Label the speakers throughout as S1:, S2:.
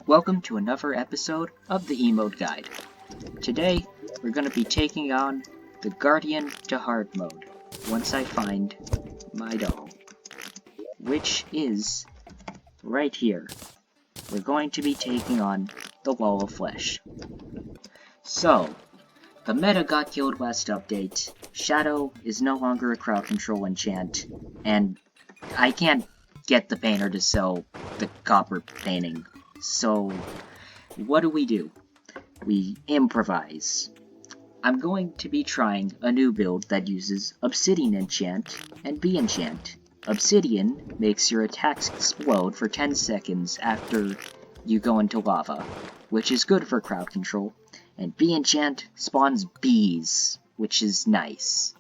S1: Welcome to another episode of the Emote Guide. Today, we're going to be taking on the Guardian to Hard mode, once I find my doll, which is right here. We're going to be taking on the Wall of Flesh. So, the meta got killed last update, Shadow is no longer a crowd control enchant, and I can't get the painter to sell the copper painting. So, what do? We improvise. I'm going to be trying a new build that uses Obsidian Enchant and Bee Enchant. Obsidian makes your attacks explode for 10 seconds after you go into lava, which is good for crowd control, and Bee Enchant spawns bees, which is nice.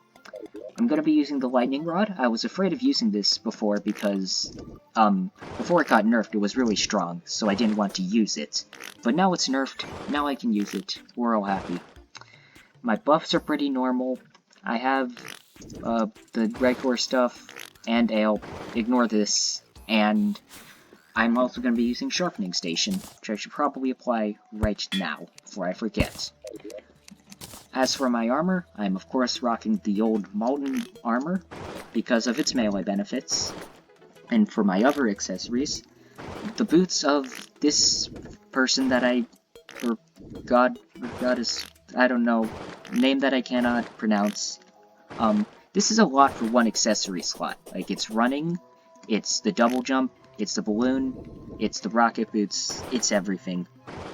S1: I'm going to be using the Lightning Rod. I was afraid of using this before because, before it got nerfed, it was really strong, so I didn't want to use it. But now it's nerfed, now I can use it. We're all happy. My buffs are pretty normal. I have, the regular stuff and ale. Ignore this. And I'm also going to be using Sharpening Station, which I should probably apply right now, before I forget. As for my armor, I'm of course rocking the old Molten armor, because of its melee benefits. And for my other accessories, the boots of this person that goddess, I don't know, name that I cannot pronounce. This is a lot for one accessory slot. Like, it's running, it's the double jump, it's the balloon, it's the rocket boots, it's everything.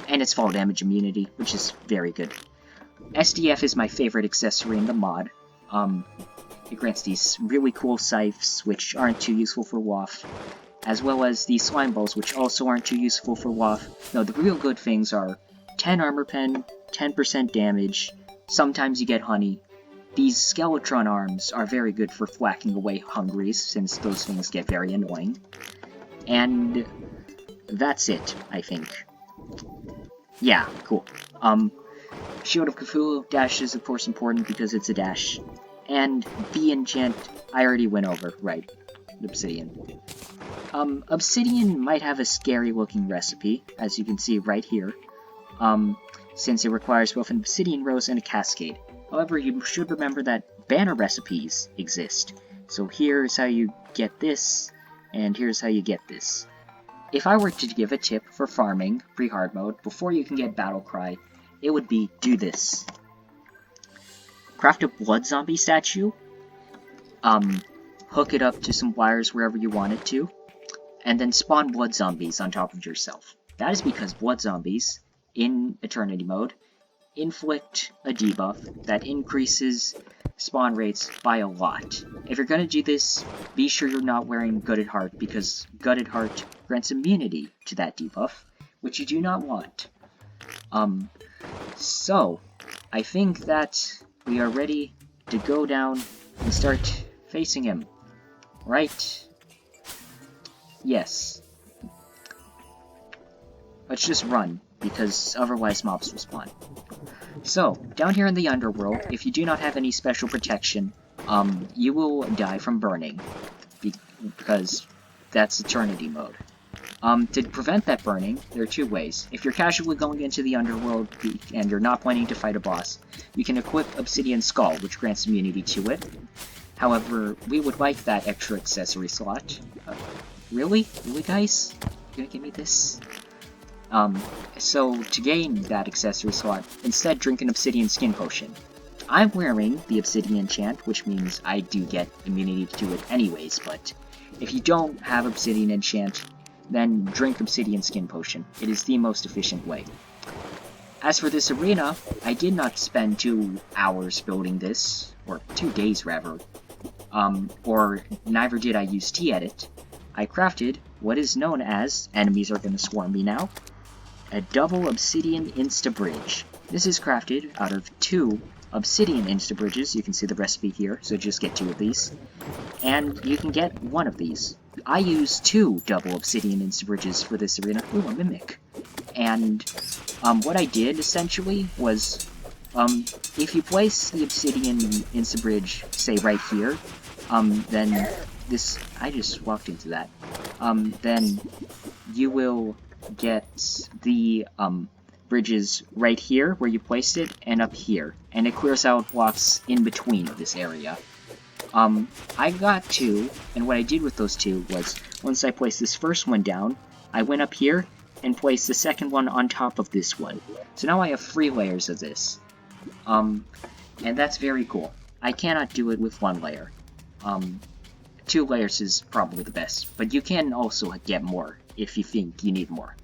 S1: And it's fall damage immunity, which is very good. SDF is my favorite accessory in the mod. It grants these really cool scythes, which aren't too useful for WoF, as well as these slime balls, which also aren't too useful for WoF. No, the real good things are 10 armor pen, 10% damage, sometimes you get honey. These Skeletron arms are very good for whacking away hungries, since those things get very annoying. And that's it, I think. Yeah, cool. Shield of Cthulhu, dash is of course important because it's a dash. And Bee Enchant, I already went over, right. Obsidian. Obsidian might have a scary looking recipe, as you can see right here. Since it requires both an Obsidian Rose and a Cascade. However, you should remember that banner recipes exist. So here's how you get this, and here's how you get this. If I were to give a tip for farming pre-hard mode before you can get Battle Cry, it would be do this. Craft a blood zombie statue, hook it up to some wires wherever you want it to, and then spawn blood zombies on top of yourself. That is because blood zombies, in Eternity mode, inflict a debuff that increases spawn rates by a lot. If you're gonna do this, be sure you're not wearing Gutted Heart, because Gutted Heart grants immunity to that debuff, which you do not want. So, I think that we are ready to go down and start facing him. Right? Yes. Let's just run, because otherwise mobs will spawn. So, down here in the Underworld, if you do not have any special protection, you will die from burning, because that's Eternity mode. To prevent that burning, there are two ways. If you're casually going into the Underworld and you're not planning to fight a boss, you can equip Obsidian Skull, which grants immunity to it. However, we would like that extra accessory slot. Really? Really, guys? You gonna give me this? So to gain that accessory slot, instead drink an Obsidian Skin Potion. I'm wearing the Obsidian Enchant, which means I do get immunity to it anyways, but if you don't have Obsidian Enchant, then drink Obsidian Skin Potion. It is the most efficient way. As for this arena, I did not spend 2 hours building this, or 2 days rather, or neither did I use T-Edit. I crafted what is known as, enemies are gonna swarm me now, a double Obsidian Insta-Bridge. This is crafted out of 2 Obsidian Insta-Bridges. You can see the recipe here, so just get 2 of these. And you can get 1 of these. I use 2 double Obsidian Insta-Bridges for this arena. Ooh, a Mimic. And what I did, essentially, was, if you place the Obsidian Insta-Bridge, say, right here, then this... I just walked into that. Then you will get the bridges right here where you placed it and up here, and it clears out blocks in between this area. I got two, and what I did with those two was, once I placed this first one down, I went up here and placed the second one on top of this one. So now I have 3 layers of this. And that's very cool. I cannot do it with 1 layer. 2 layers is probably the best, but you can also get more if you think you need more.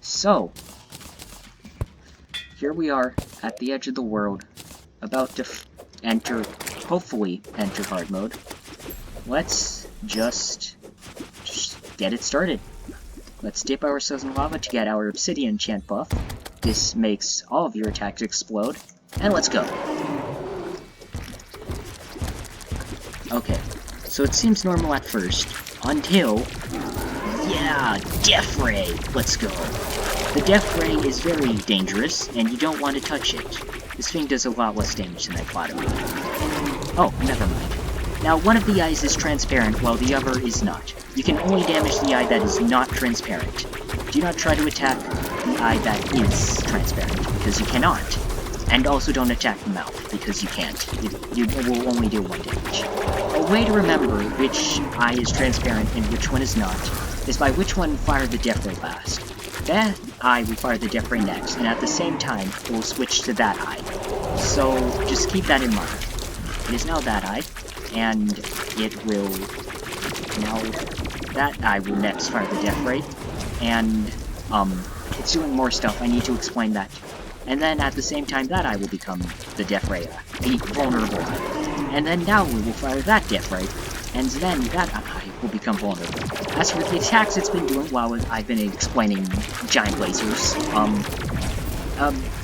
S1: So, here we are at the edge of the world, about to hopefully enter hard mode. Let's just get it started. Let's dip ourselves in lava to get our obsidian enchant buff. This makes all of your attacks explode, and let's go. Okay, so it seems normal at first, until... yeah, Death Ray! Let's go. The Death Ray is very dangerous, and you don't want to touch it. This thing does a lot less damage than I thought it would. Oh, never mind. Now, one of the eyes is transparent, while the other is not. You can only damage the eye that is not transparent. Do not try to attack the eye that is transparent, because you cannot. And also don't attack the mouth, because you can't. It will only do 1 damage. A way to remember which eye is transparent and which one is not is by which one fired the Death Ray last. That eye will fire the Death Ray next, and at the same time, we'll switch to that eye. So, just keep that in mind. It is now that eye, and it will... now, that eye will next fire the Death Ray, and, it's doing more stuff. I need to explain that. And then, at the same time, that eye will become the Death Ray, the vulnerable eye. And then now we will fire that Death Ray, and then that eye will become vulnerable. As for the attacks it's been doing while I've been explaining giant lasers,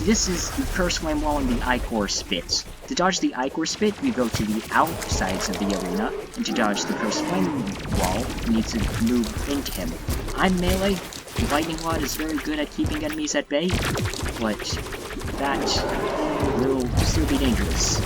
S1: this is the Curse Flame Wall and the Ichor Spit. To dodge the Ichor Spit, you go to the outsides of the arena, and to dodge the Curse Flame Wall, you need to move into him. I'm melee. The Lightning Rod is very good at keeping enemies at bay, but that will still be dangerous.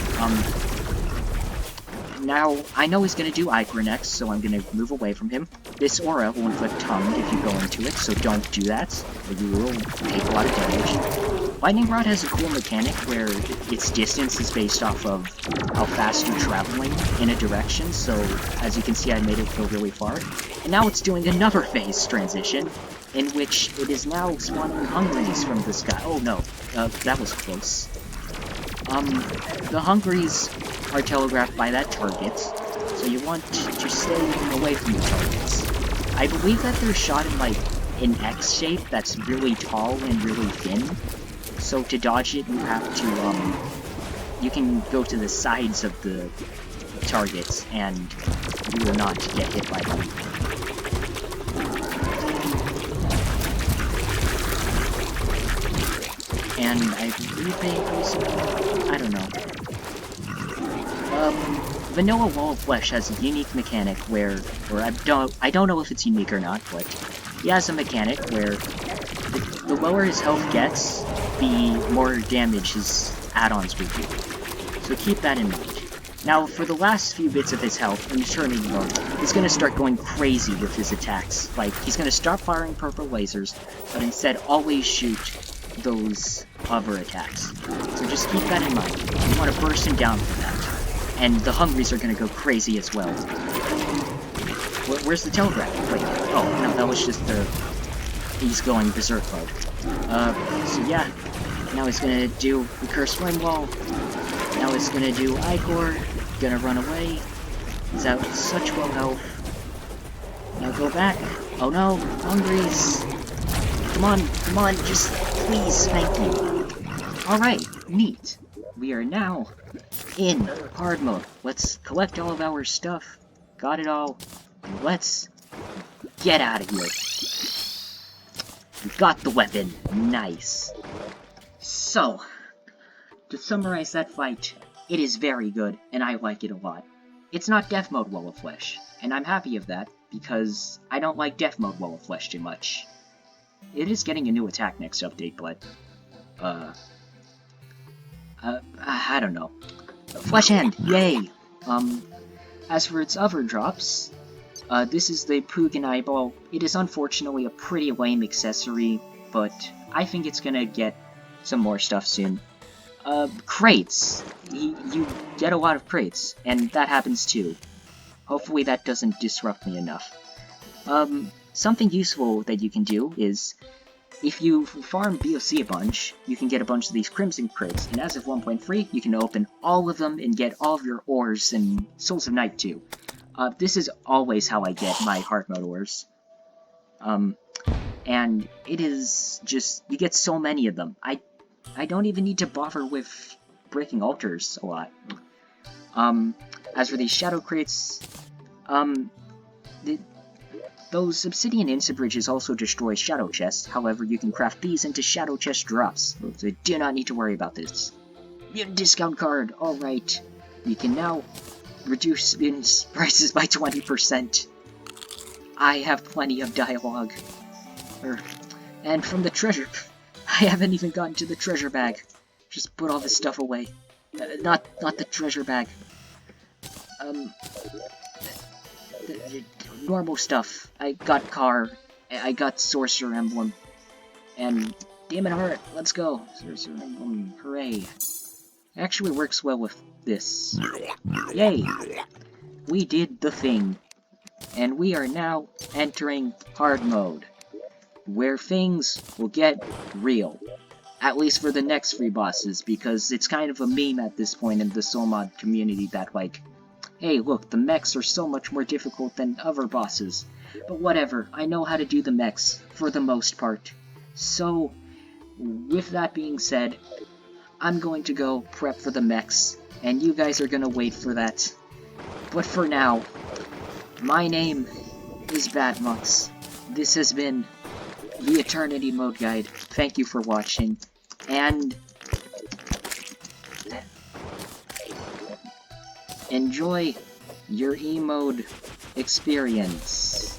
S1: Now, I know he's going to do Ichor next, so I'm going to move away from him. This aura will inflict Tongue if you go into it, so don't do that, or you will take a lot of damage. Lightning Rod has a cool mechanic where its distance is based off of how fast you're traveling in a direction, so as you can see I made it go really far. And now it's doing another phase transition, in which it is now spawning Hungries from the sky. Oh no, that was close. The Hungries are telegraphed by that target, so you want to stay away from the targets. I believe that they're shot in, like, an X shape that's really tall and really thin, so to dodge it you have to, you can go to the sides of the targets, and you will not get hit by them. And I believe they increase, I don't know. Vanilla Wall of Flesh has a unique mechanic where, or I don't know if it's unique or not, but he has a mechanic where the lower his health gets, the more damage his add-ons will do. So keep that in mind. Now, for the last few bits of his health, in Eternity Mode, he's going to start going crazy with his attacks. Like, he's going to stop firing purple lasers, but instead always shoot those other attacks. So just keep that in mind. You want to burst him down for that. And the Hungries are going to go crazy as well. Where's the telegraph? Wait, oh, no, that was just the... he's going berserk mode. So yeah. Now he's going to do the Curse Flame Wall. Now he's going to do Ichor. Gonna run away. He's out with such low health. Now go back. Oh no, Hungries. Come on, just please, thank you. Alright, neat. We are now in hard mode. Let's collect all of our stuff. Got it all. And let's get out of here. We got the weapon. Nice. So, to summarize that fight, it is very good, and I like it a lot. It's not Death Mode Wall of Flesh, and I'm happy of that, because I don't like Death Mode Wall of Flesh too much. It is getting a new attack next update, but, I don't know. Flesh Hand, yay! As for its other drops, This is the Pugin Eyeball. It is unfortunately a pretty lame accessory, but I think it's gonna get some more stuff soon. Crates. You get a lot of crates, and that happens too. Hopefully that doesn't disrupt me enough. Something useful that you can do is, if you farm BOC a bunch, you can get a bunch of these Crimson Crates, and as of 1.3, you can open all of them and get all of your ores and Souls of Night too. This is always how I get my hard mode ores. And it is just, you get so many of them. I don't even need to bother with breaking altars a lot. As for these shadow crates, those obsidian instant bridges also destroy shadow chests. However, you can craft these into shadow chest drops, so you do not need to worry about this. Discount card, alright. We can now reduce prices by 20%. I have plenty of dialogue. And from the treasure, I haven't even gotten to the treasure bag. Just put all this stuff away. Not the treasure bag. The normal stuff. I got car. I got sorcerer emblem. And demon heart. Let's go. Sorcerer emblem. Hooray. Actually works well with this. Yay! We did the thing. And we are now entering hard mode, where things will get real. At least for the next 3 bosses, because it's kind of a meme at this point in the Soulmod community that, like, hey, look, the mechs are so much more difficult than other bosses. But whatever, I know how to do the mechs, for the most part. So, with that being said, I'm going to go prep for the mechs, and you guys are gonna wait for that. But for now, my name is Batmux. This has been the Eternity Mode Guide. Thank you for watching, and enjoy your E-mode experience.